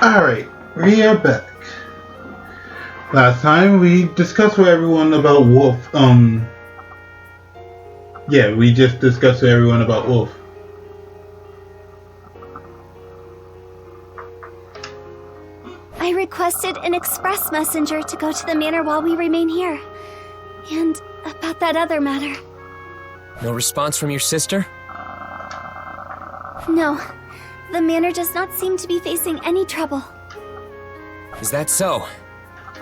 Alright, we are back. Last time we discussed with everyone about Wolf. Yeah, we just discussed with everyone about Wolf. I requested an express messenger to go to the manor while we remain here. And about that other matter. No response from your sister? No, the manor does not seem to be facing any trouble. Is that so?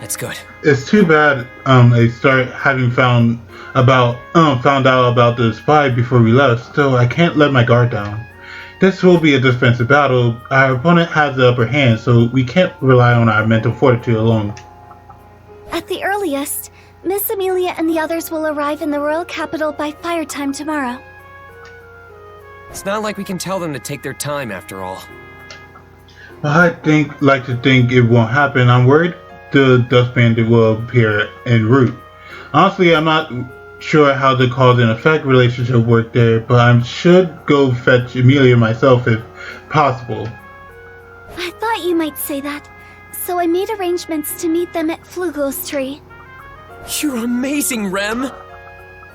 That's good. It's too bad they start having found out about the spy before we left, so I can't let my guard down. This will be a defensive battle. Our opponent has the upper hand, so we can't rely on our mental fortitude alone. At the earliest, Miss Amelia and the others will arrive in the royal capital by fire time tomorrow. It's not like we can tell them to take their time after all. Well, like to think it won't happen. I'm worried the Dust Bandit will appear en route. Honestly, I'm not sure how the cause and effect relationship work there, but I should go fetch Amelia myself if possible. I thought you might say that, so I made arrangements to meet them at Flugel's tree. You're amazing, Rem!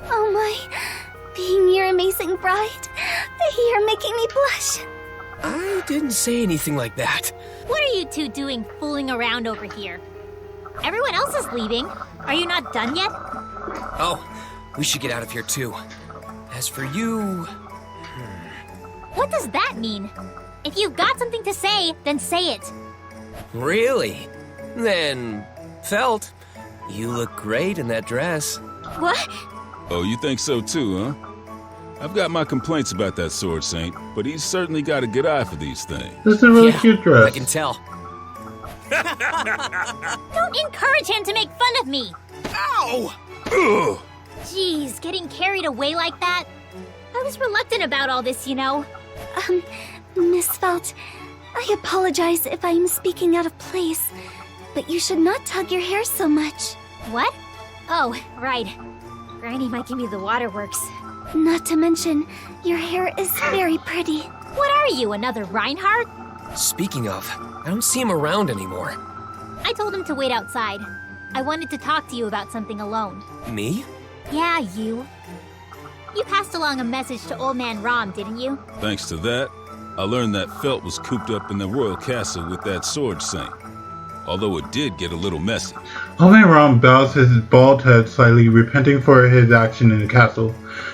Oh my, being your amazing bride, you're making me blush. I didn't say anything like that. What are you two doing fooling around over here? Everyone else is leaving. Are you not done yet? Oh, we should get out of here too. As for you... What does that mean? If you've got something to say, then say it. Really? Then, Felt, you look great in that dress. What? Oh, you think so too, huh? I've got my complaints about that sword saint, but he's certainly got a good eye for these things. This is a really cute dress. I can tell. Don't encourage him to make fun of me! Ow! Ugh! Jeez, getting carried away like that? I was reluctant about all this, you know. Miss Felt, I apologize if I am speaking out of place, but you should not tug your hair so much. What? Oh, right. Granny might give me the waterworks. Not to mention, your hair is very pretty. What are you, another Reinhardt? Speaking of, I don't see him around anymore. I told him to wait outside. I wanted to talk to you about something alone. Me? Yeah, you. You passed along a message to Old Man Rom, didn't you? Thanks to that, I learned that Felt was cooped up in the royal castle with that sword saint. Although it did get a little messy. Romanee-Conti bows his bald head slightly, repenting for his action in the castle.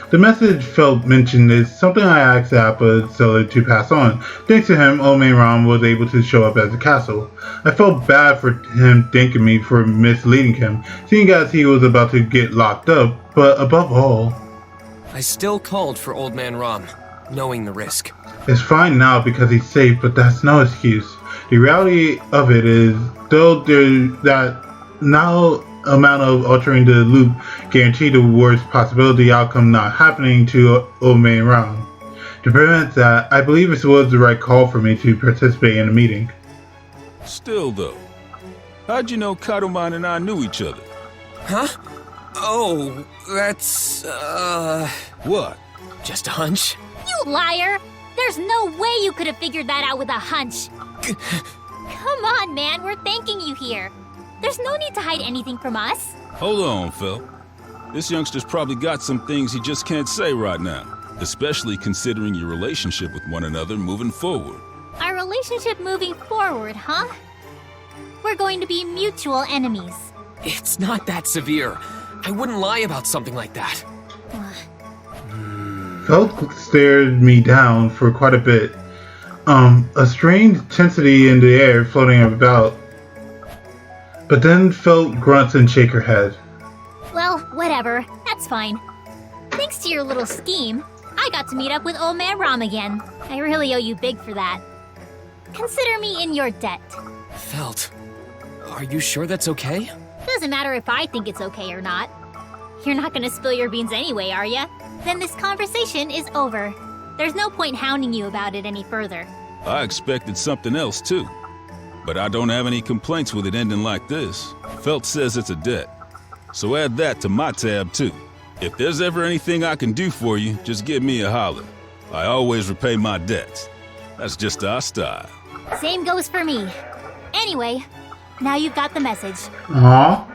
The message Felt mentioned is something I asked Appa Seller to pass on. Thanks to him, Romanee-Conti was able to show up at the castle. I felt bad for him thanking me for misleading him, seeing as he was about to get locked up, but above all... I still called for Old Man Rom, knowing the risk. It's fine now because he's safe, but that's no excuse. The reality of it is, though there's that now amount of altering the loop guarantee the worst possibility outcome not happening to Romanee-Conti. To prevent that, I believe it was the right call for me to participate in the meeting. Still though, how'd you know Karuman and I knew each other? Huh? Oh, that's, What? just a hunch. You liar! There's no way you could have figured that out with a hunch. Come on, man, we're thanking you here. There's no need to hide anything from us. Hold on, Phil. This youngster's probably got some things he just can't say right now, especially considering your relationship with one another moving forward. Our relationship moving forward, huh? We're going to be mutual enemies. It's not that severe. I wouldn't lie about something like that. Felt stared me down for quite a bit. A strange tensity in the air floating about. But then Felt grunts and shake her head. Well, whatever. That's fine. Thanks to your little scheme, I got to meet up with Old Man Rom again. I really owe you big for that. Consider me in your debt. Felt, are you sure that's okay? Doesn't matter if I think it's okay or not. You're not gonna spill your beans anyway, are ya? Then this conversation is over. There's no point hounding you about it any further. I expected something else too, but I don't have any complaints with it ending like this. Felt says it's a debt, so add that to my tab too. If there's ever anything I can do for you, just give me a holler. I always repay my debts. That's just our style. Same goes for me. Anyway, now you've got the message. Aww.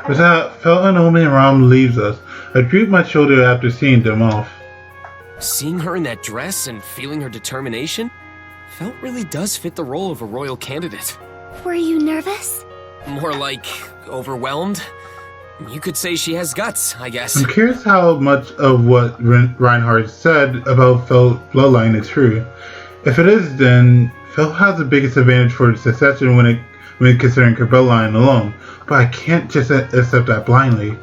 With that, Felt and Ome and Ram leaves us. I droop my shoulder after seeing them off. Seeing her in that dress and feeling her determination, Felt really does fit the role of a royal candidate. Were you nervous? More like overwhelmed. You could say she has guts, I guess. I'm curious how much of what Reinhardt said about Felt's bloodline is true. If it is, then Felt has the biggest advantage for the succession when considering her bloodline alone. But I can't just accept that blindly.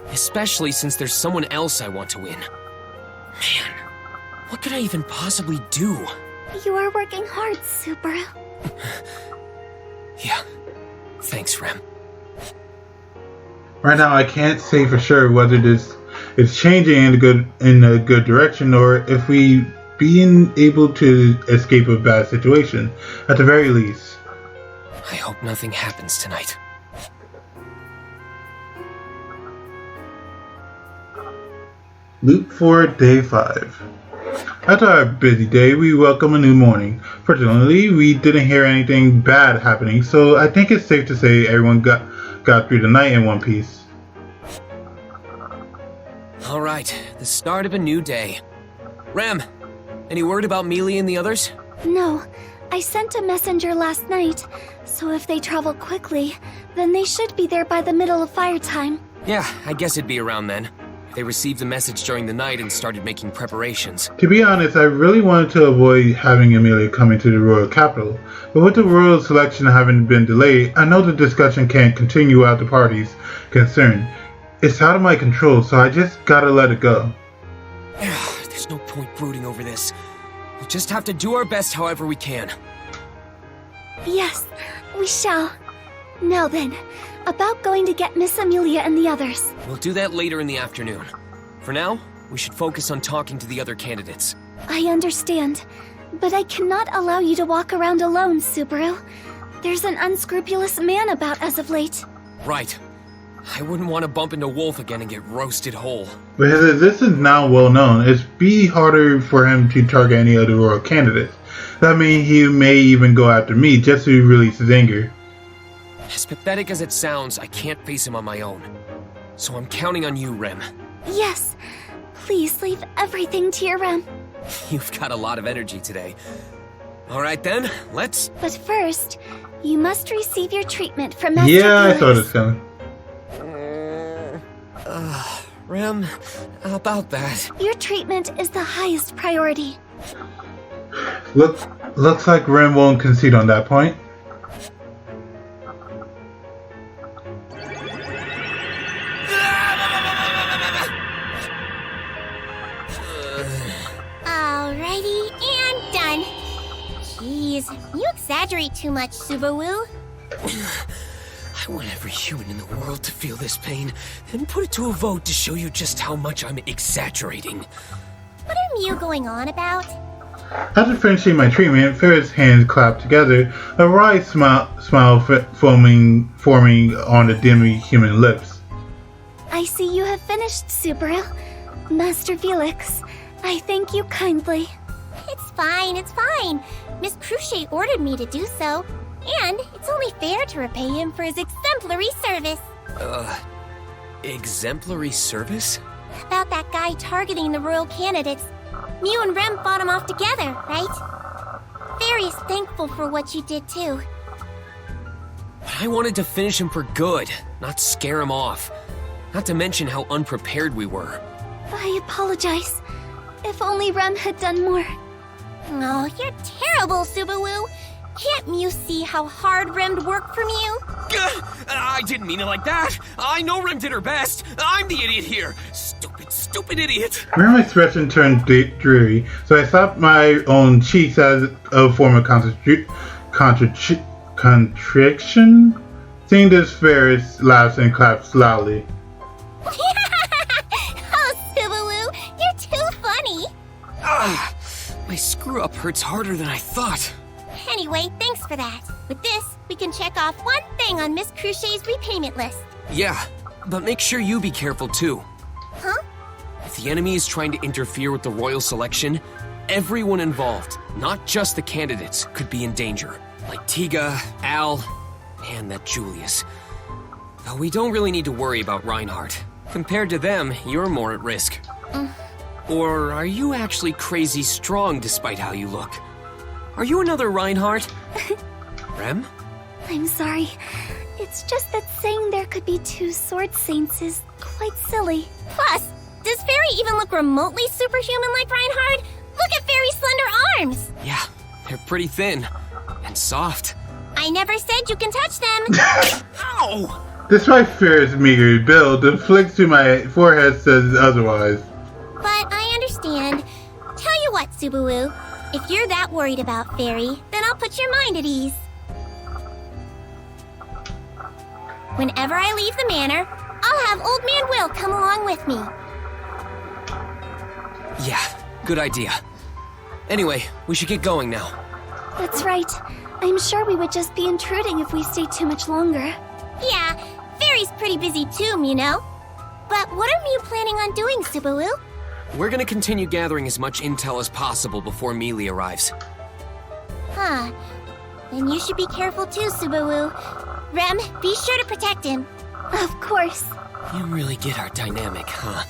Especially since there's someone else I want to win. Man, what could I even possibly do? You are working hard, Subaru. Yeah, thanks, Rem. Right now, I can't say for sure whether this is changing in a good direction or if we being able to escape a bad situation, at the very least. I hope nothing happens tonight. Loop for Day 5. After our busy day, we welcome a new morning. Fortunately, we didn't hear anything bad happening, so I think it's safe to say everyone got through the night in one piece. Alright, the start of a new day. Rem, any word about Mealy and the others? No, I sent a messenger last night, so if they travel quickly, then they should be there by the middle of fire time. Yeah, I guess it'd be around then. They received the message during the night and started making preparations. To be honest, I really wanted to avoid having Amelia come into the royal capital, but with the royal selection having been delayed, I know the discussion can't continue without the parties concerned. It's out of my control, so I just gotta let it go. There's no point brooding over this. We'll just have to do our best however we can. Yes, we shall. Now then, about going to get Miss Amelia and the others. We'll do that later in the afternoon. For now, we should focus on talking to the other candidates. I understand, but I cannot allow you to walk around alone, Subaru. There's an unscrupulous man about as of late. Right. I wouldn't want to bump into Wolf again and get roasted whole. But his existence now well known, it's be harder for him to target any other royal candidates. That means he may even go after me just to release his anger. As pathetic as it sounds, I can't face him on my own. So I'm counting on you, Rem. Yes, please leave everything to your Rem. You've got a lot of energy today. Alright then, let's... But first, you must receive your treatment from Master Yeah, I Felix. saw this coming. Rem, how about that? Your treatment is the highest priority. Looks like Ren won't concede on that point. Alrighty, and done. Jeez, you exaggerate too much, Subaru. I want every human in the world to feel this pain, and put it to a vote to show you just how much I'm exaggerating. What are you going on about? After finishing my treatment, Ferret's hands clapped together, a wry smile forming on the dimly human lips. I see you have finished, Subaru. Master Felix, I thank you kindly. It's fine, it's fine. Miss Cruchet ordered me to do so. And it's only fair to repay him for his exemplary service. Exemplary service? About that guy targeting the royal candidates. Mew and Rem fought him off together, right? Fairy is thankful for what you did too. But I wanted to finish him for good, not scare him off. Not to mention how unprepared we were. I apologize. If only Rem had done more. Oh, you're terrible, Subaru. Can't Mew see how hard Rem worked for Mew? I didn't mean it like that. I know Rem did her best. I'm the idiot here. Stupid idiot. Rem's expression turned dreary, so I slapped my own cheeks as a form of contrition. Seeing this, Ferris laughs and claps loudly. Oh, Subaru, you're too funny. My screw-up hurts harder than I thought. Anyway, thanks for that. With this, we can check off one thing on Miss Cruchet's repayment list. Yeah, but make sure you be careful too. Huh? If the enemy is trying to interfere with the royal selection, everyone involved, not just the candidates, could be in danger. Like Tiga, Al, and that Julius. Though we don't really need to worry about Reinhardt. Compared to them, you're more at risk. Or are you actually crazy strong despite how you look? Are you another Reinhardt? Rem? I'm sorry. It's just that saying there could be two sword saints is quite silly. Plus, does Fairy even look remotely superhuman like Reinhardt? Look at Fairy's slender arms! Yeah, they're pretty thin. And soft. I never said you can touch them! Ow! Despite Fairy's meager build, the flick to my forehead says otherwise. But I understand. Tell you what, Subaru. If you're that worried about Fairy, then I'll put your mind at ease. Whenever I leave the manor, I'll have Old Man Will come along with me. Yeah, good idea. Anyway, we should get going now. That's right. I'm sure we would just be intruding if we stayed too much longer. Yeah, Fairy's pretty busy too, you know. But what are you planning on doing, Subaru? We're gonna continue gathering as much intel as possible before Mealy arrives. Huh. Then you should be careful too, Subaru. Rem, be sure to protect him. Of course. You really get our dynamic, huh?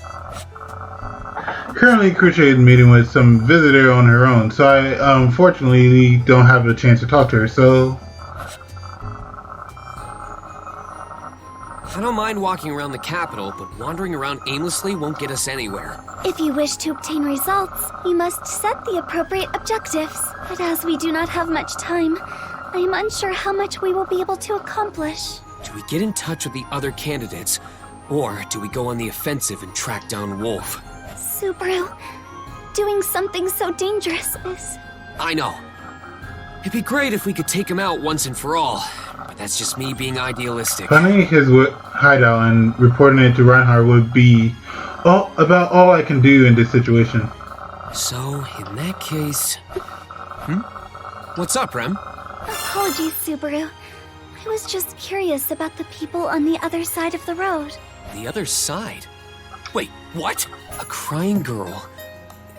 Currently, Crucia is meeting with some visitor on her own, so I unfortunately don't have a chance to talk to her, so... I don't mind walking around the capital, but wandering around aimlessly won't get us anywhere. If you wish to obtain results, you must set the appropriate objectives. But as we do not have much time, I am unsure how much we will be able to accomplish. Do we get in touch with the other candidates, or do we go on the offensive and track down Wolf? Subaru, doing something so dangerous is... I know. It'd be great if we could take him out once and for all, but that's just me being idealistic. Finding his hideout and reporting it to Reinhardt would be about all I can do in this situation. So, in that case... What's up, Rem? Apologies, Subaru. I was just curious about the people on the other side of the road. The other side? Wait, what? A crying girl?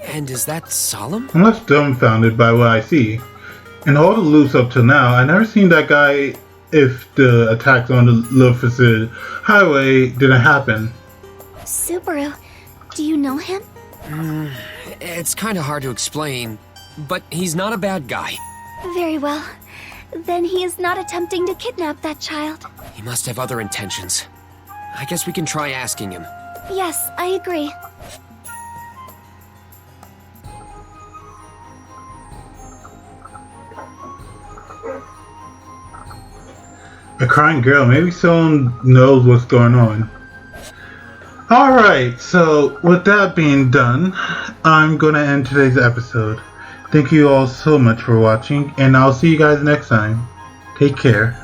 And is that Solemn? I'm left dumbfounded by what I see. In all the loops up till now, I never seen that guy if the attacks on the Lufacid highway didn't happen. Subaru, do you know him? It's kind of hard to explain, but he's not a bad guy. Very well. Then he is not attempting to kidnap that child. He must have other intentions. I guess we can try asking him. Yes, I agree. A crying girl, maybe someone knows what's going on. Alright, so with that being done, I'm going to end today's episode. Thank you all so much for watching, and I'll see you guys next time. Take care.